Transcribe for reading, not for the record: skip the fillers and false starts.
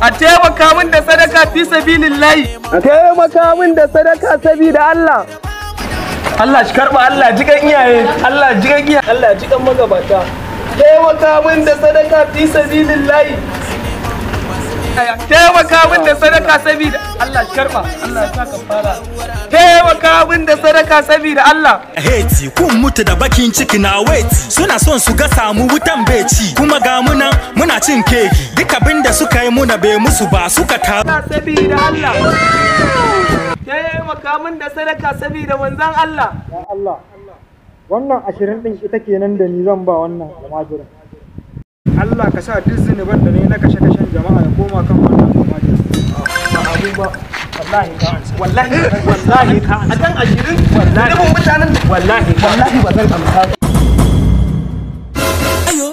a taimaka min da sadaka fi sabilillahi, a taimaka min da sadaka sabida Allah. Allah shi karba, Allah jikan iyaye, Allah jikan iyaye, Allah jikan magabata. Taimaka min da sadaka fi sabilillahi, taimaka min da sadaka sabida Allah shi karba, Allah ya saka fara. Taimaka min da sadaka sabida Allah. Heti kun mutu da bakin ciki na wait, suna son su ga samu wutan beci, kuma ga muna cin keki, duk abin da suka yi muna bai musu ba suka ta sabida Allah. Taimaka min da sadaka sabida manzon Allah. Ya Allah, wannan 20 din ita kenan da ni zan ba wannan almajirin. Allah ka sa duk zunuban da ne na kashe-kashen jama'a ya koma kan wannan almajirin. Ba abu ba, wallahi ka ansa. Wallahi ka ansa. Akan 20 wallahi mutanen wallahi ba zan amsa. Ayo.